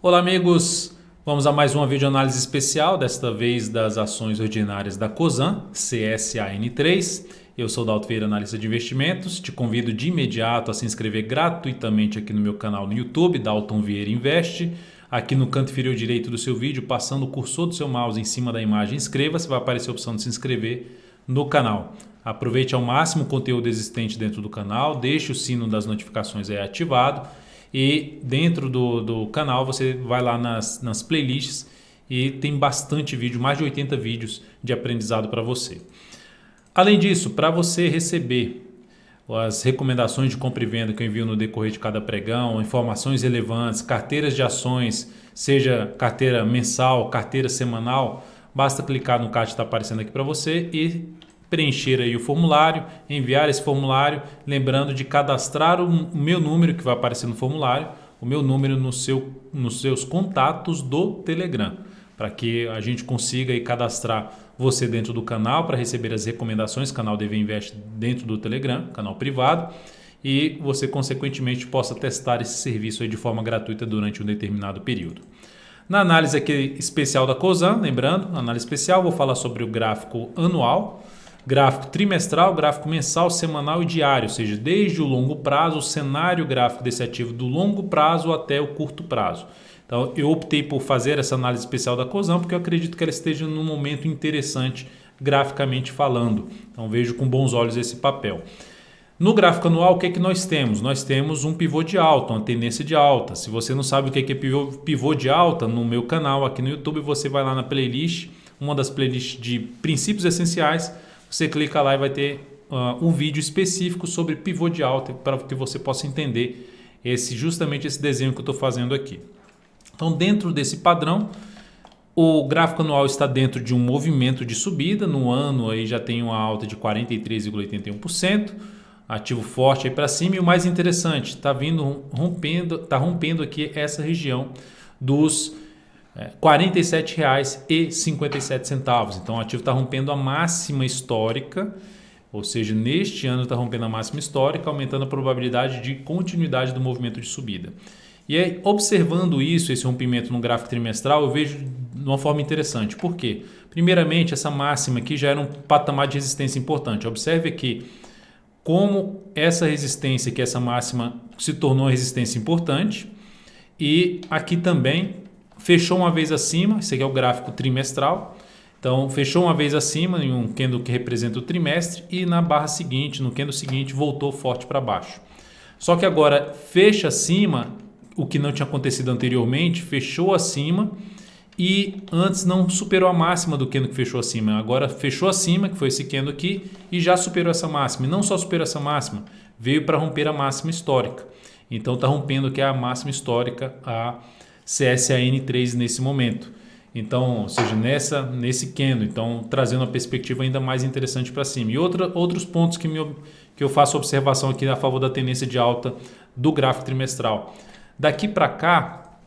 Olá, amigos! Vamos a mais uma videoanálise especial, desta vez das ações ordinárias da Cosan, CSAN3. Eu sou Dalton Vieira, analista de investimentos. Te convido de imediato a se inscrever gratuitamente aqui no meu canal no YouTube, Dalton Vieira Investe. Aqui no canto inferior direito do seu vídeo, passando o cursor do seu mouse em cima da imagem inscreva-se, vai aparecer a opção de se inscrever no canal. Aproveite ao máximo o conteúdo existente dentro do canal, deixe o sino das notificações aí ativado. E dentro do canal você vai lá nas playlists e tem bastante vídeo, mais de 80 vídeos de aprendizado para você. Além disso, para você receber as recomendações de compra e venda que eu envio no decorrer de cada pregão, informações relevantes, carteiras de ações, seja carteira mensal, carteira semanal, basta clicar no card que está aparecendo aqui para você e preencher aí o formulário, enviar esse formulário, lembrando de cadastrar o meu número que vai aparecer no formulário, o meu número nos seus contatos do Telegram, para que a gente consiga aí cadastrar você dentro do canal para receber as recomendações, canal DV Invest dentro do Telegram, canal privado, e você consequentemente possa testar esse serviço aí de forma gratuita durante um determinado período. Na análise aqui especial da Cosan, lembrando, análise especial, vou falar sobre o gráfico anual, gráfico trimestral, gráfico mensal, semanal e diário, ou seja, desde o longo prazo, o cenário gráfico desse ativo do longo prazo até o curto prazo. Então, eu optei por fazer essa análise especial da Cosan porque eu acredito que ela esteja num momento interessante graficamente falando. Então, vejo com bons olhos esse papel. No gráfico anual, o que é que nós temos? Nós temos um pivô de alta, uma tendência de alta. Se você não sabe o que é pivô de alta, no meu canal aqui no YouTube, você vai lá na playlist, uma das playlists de princípios essenciais, você clica lá e vai ter um vídeo específico sobre pivô de alta para que você possa entender justamente esse desenho que eu estou fazendo aqui. Então, dentro desse padrão, o gráfico anual está dentro de um movimento de subida. No ano aí já tem uma alta de 43,81%, ativo forte aí para cima. E o mais interessante, está rompendo aqui essa região dos R$ 47,57. Então o ativo está rompendo a máxima histórica, ou seja, neste ano está rompendo a máxima histórica, aumentando a probabilidade de continuidade do movimento de subida. E aí, observando isso, esse rompimento no gráfico trimestral, eu vejo de uma forma interessante. Por quê? Primeiramente, essa máxima aqui já era um patamar de resistência importante. Observe aqui como essa resistência, que essa máxima se tornou uma resistência importante, e aqui também fechou uma vez acima, esse aqui é o gráfico trimestral, então fechou uma vez acima em um candle que representa o trimestre e na barra seguinte, no candle seguinte, voltou forte para baixo. Só que agora fecha acima, o que não tinha acontecido anteriormente, fechou acima e antes não superou a máxima do candle que fechou acima. Agora fechou acima, que foi esse candle aqui, e já superou essa máxima. E não só superou essa máxima, veio para romper a máxima histórica. Então está rompendo aqui a máxima histórica, a CSAN3 nesse momento. Então, ou seja, nesse candle, então trazendo uma perspectiva ainda mais interessante para cima. E outros pontos que eu faço observação aqui a favor da tendência de alta do gráfico trimestral. Daqui para cá,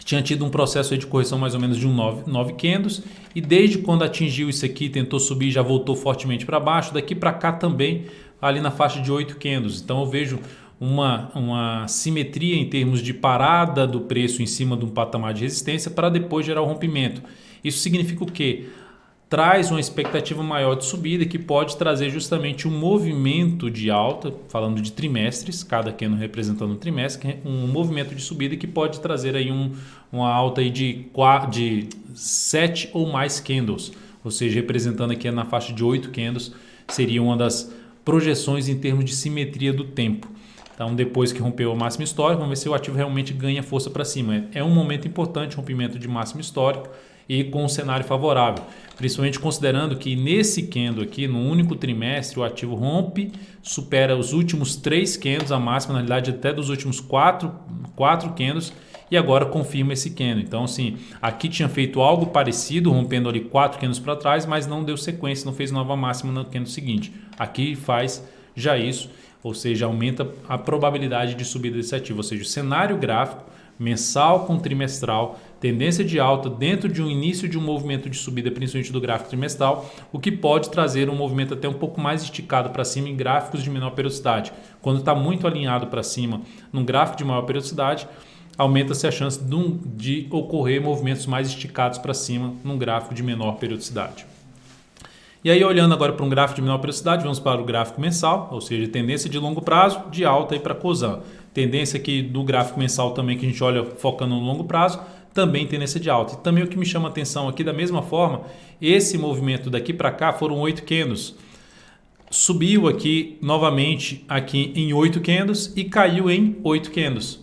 tinha tido um processo aí de correção mais ou menos de 9 candles, e desde quando atingiu isso aqui, tentou subir, já voltou fortemente para baixo. Daqui para cá também, ali na faixa de 8 candles. Então eu vejo uma simetria em termos de parada do preço em cima de um patamar de resistência para depois gerar o rompimento. Isso significa o quê? Traz uma expectativa maior de subida que pode trazer justamente um movimento de alta, falando de trimestres, cada candle representando um trimestre, um movimento de subida que pode trazer aí uma alta aí de 7 ou mais candles, ou seja, representando aqui na faixa de 8 candles, seria uma das projeções em termos de simetria do tempo. Então, depois que rompeu a máxima histórica, vamos ver se o ativo realmente ganha força para cima. É um momento importante, rompimento de máxima histórica e com um cenário favorável. Principalmente considerando que nesse candle aqui, no único trimestre, o ativo rompe, supera os últimos 3 candles, a máxima, na realidade, até dos últimos 4 candles, e agora confirma esse candle. Então, assim, aqui tinha feito algo parecido, rompendo ali 4 candles para trás, mas não deu sequência, não fez nova máxima no candle seguinte. Aqui faz já isso, ou seja, aumenta a probabilidade de subida desse ativo, ou seja, o cenário gráfico mensal com trimestral, tendência de alta dentro de um início de um movimento de subida, principalmente do gráfico trimestral, o que pode trazer um movimento até um pouco mais esticado para cima em gráficos de menor periodicidade. Quando está muito alinhado para cima num gráfico de maior periodicidade, aumenta-se a chance de ocorrer movimentos mais esticados para cima num gráfico de menor periodicidade. E aí, olhando agora para um gráfico de menor periodicidade, vamos para o gráfico mensal, ou seja, tendência de longo prazo, de alta para Cosan. Tendência aqui do gráfico mensal também, que a gente olha focando no longo prazo, também tendência de alta. E também o que me chama a atenção aqui, da mesma forma, esse movimento daqui para cá foram 8 candles. Subiu aqui novamente aqui em 8 candles e caiu em 8 candles.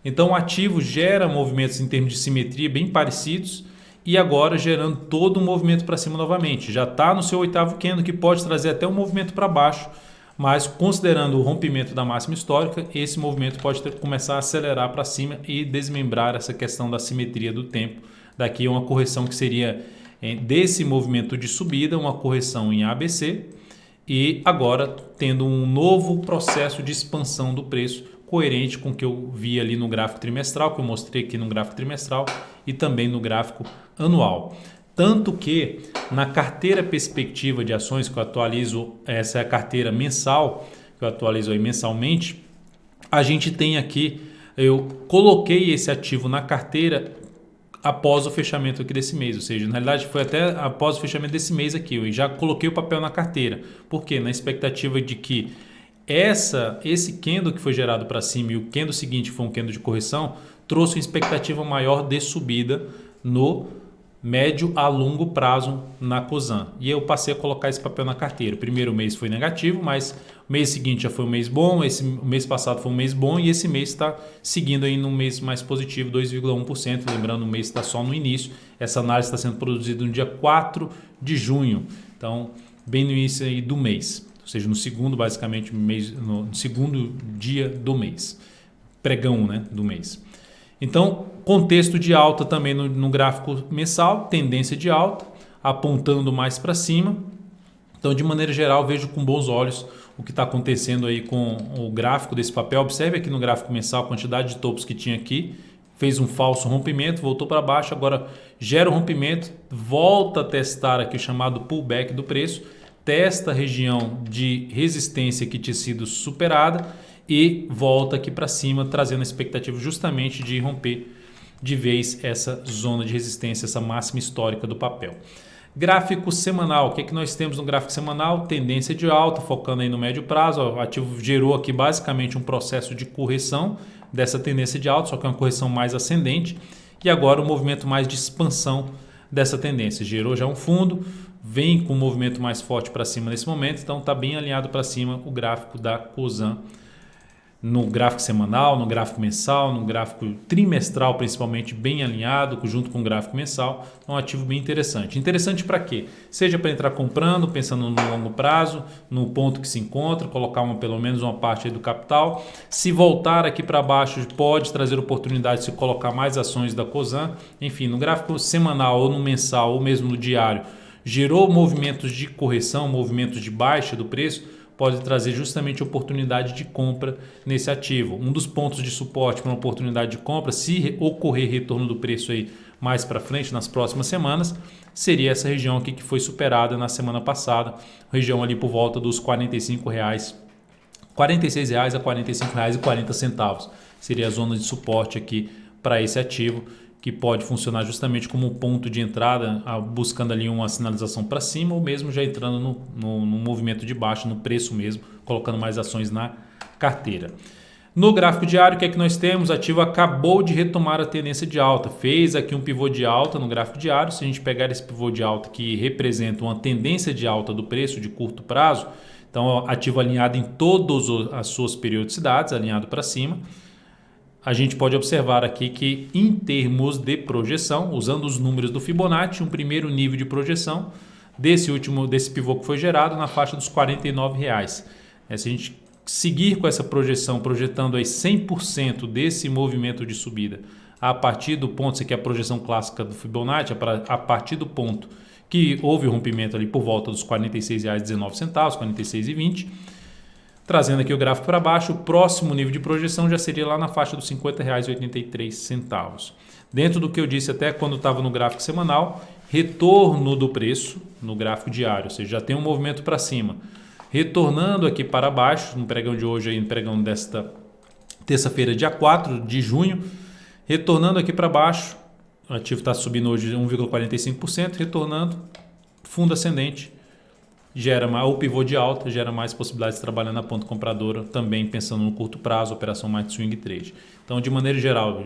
Então o ativo gera movimentos em termos de simetria bem parecidos e agora gerando todo um movimento para cima novamente. Já está no seu 8º candle, que pode trazer até um movimento para baixo, mas considerando o rompimento da máxima histórica, esse movimento pode começar a acelerar para cima e desmembrar essa questão da simetria do tempo. Daqui uma correção que seria desse movimento de subida, uma correção em ABC, e agora tendo um novo processo de expansão do preço, coerente com o que eu vi ali no gráfico trimestral, que eu mostrei aqui no gráfico trimestral e também no gráfico anual. Tanto que na carteira perspectiva de ações que eu atualizo, essa é a carteira mensal, que eu atualizo aí mensalmente, a gente tem aqui, eu coloquei esse ativo na carteira após o fechamento aqui desse mês, ou seja, na realidade foi até após o fechamento desse mês aqui, eu já coloquei o papel na carteira. Por quê? Na expectativa de que esse candle que foi gerado para cima e o candle seguinte foi um candle de correção, trouxe uma expectativa maior de subida no médio a longo prazo na Cosan. E eu passei a colocar esse papel na carteira. O primeiro mês foi negativo, mas o mês seguinte já foi um mês bom, o mês passado foi um mês bom e esse mês está seguindo aí num mês mais positivo, 2,1%. Lembrando, o mês está só no início. Essa análise está sendo produzida no dia 4 de junho, então bem no início aí do mês. Ou seja, no segundo, basicamente, no segundo dia do mês. Pregão, né, do mês. Então, contexto de alta também no gráfico mensal, tendência de alta, apontando mais para cima. Então, de maneira geral, vejo com bons olhos o que está acontecendo aí com o gráfico desse papel. Observe aqui no gráfico mensal a quantidade de topos que tinha aqui. Fez um falso rompimento, voltou para baixo, agora gera o rompimento, volta a testar aqui o chamado pullback do preço, testa a região de resistência que tinha sido superada e volta aqui para cima, trazendo a expectativa justamente de romper de vez essa zona de resistência, essa máxima histórica do papel. Gráfico semanal, o que nós temos no gráfico semanal? Tendência de alta, focando aí no médio prazo. O ativo gerou aqui basicamente um processo de correção dessa tendência de alta, só que é uma correção mais ascendente. E agora um movimento mais de expansão dessa tendência. Gerou já um fundo, vem com um movimento mais forte para cima nesse momento, então está bem alinhado para cima o gráfico da Cosan no gráfico semanal, no gráfico mensal, no gráfico trimestral principalmente bem alinhado junto com o gráfico mensal. É um ativo bem interessante. Interessante para quê? Seja para entrar comprando, pensando no longo prazo, no ponto que se encontra, colocar pelo menos uma parte aí do capital. Se voltar aqui para baixo, pode trazer oportunidade de se colocar mais ações da Cosan. Enfim, no gráfico semanal ou no mensal ou mesmo no diário, gerou movimentos de correção, movimentos de baixa do preço, pode trazer justamente oportunidade de compra nesse ativo. Um dos pontos de suporte para uma oportunidade de compra, se ocorrer retorno do preço aí mais para frente, nas próximas semanas, seria essa região aqui que foi superada na semana passada, região ali por volta dos R$ 46,00 a R$ 45,40. Seria a zona de suporte aqui para esse ativo, que pode funcionar justamente como um ponto de entrada, buscando ali uma sinalização para cima ou mesmo já entrando no movimento de baixo, no preço mesmo, colocando mais ações na carteira. No gráfico diário, o que é que nós temos? O ativo acabou de retomar a tendência de alta, fez aqui um pivô de alta no gráfico diário. Se a gente pegar esse pivô de alta que representa uma tendência de alta do preço de curto prazo, então ativo alinhado em todas as suas periodicidades, alinhado para cima, a gente pode observar aqui que em termos de projeção, usando os números do Fibonacci, um primeiro nível de projeção desse pivô que foi gerado na faixa dos R$ 49,00. Se a gente seguir com essa projeção, projetando aí 100% desse movimento de subida a partir do ponto, isso aqui é a projeção clássica do Fibonacci, a partir do ponto que houve o rompimento ali por volta dos R$ 46,19, R$ 46,20, trazendo aqui o gráfico para baixo, o próximo nível de projeção já seria lá na faixa dos R$ 50,83. Dentro do que eu disse até quando estava no gráfico semanal, retorno do preço no gráfico diário, ou seja, já tem um movimento para cima. Retornando aqui para baixo, no pregão de hoje, aí, no pregão desta terça-feira, dia 4 de junho, Retornando aqui para baixo, o ativo está subindo hoje 1,45%, retornando, fundo ascendente, gera mais, o pivô de alta, gera mais possibilidades de trabalhar na ponta compradora, também pensando no curto prazo, operação mais de swing trade. Então, de maneira geral,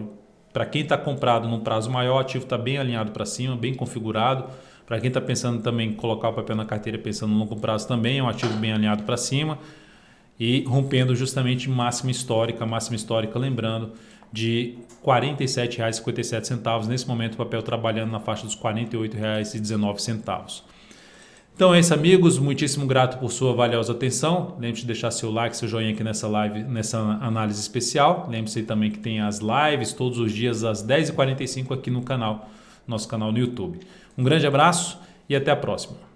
para quem está comprado num prazo maior, o ativo está bem alinhado para cima, bem configurado. Para quem está pensando também em colocar o papel na carteira pensando no longo prazo, também é um ativo bem alinhado para cima e rompendo justamente máxima histórica, lembrando, de R$ 47,57. Nesse momento, o papel trabalhando na faixa dos R$ 48,19. Então é isso, amigos. Muitíssimo grato por sua valiosa atenção. Lembre-se de deixar seu like, seu joinha aqui nessa live, nessa análise especial. Lembre-se também que tem as lives todos os dias às 10h45 aqui no canal, nosso canal no YouTube. Um grande abraço e até a próxima.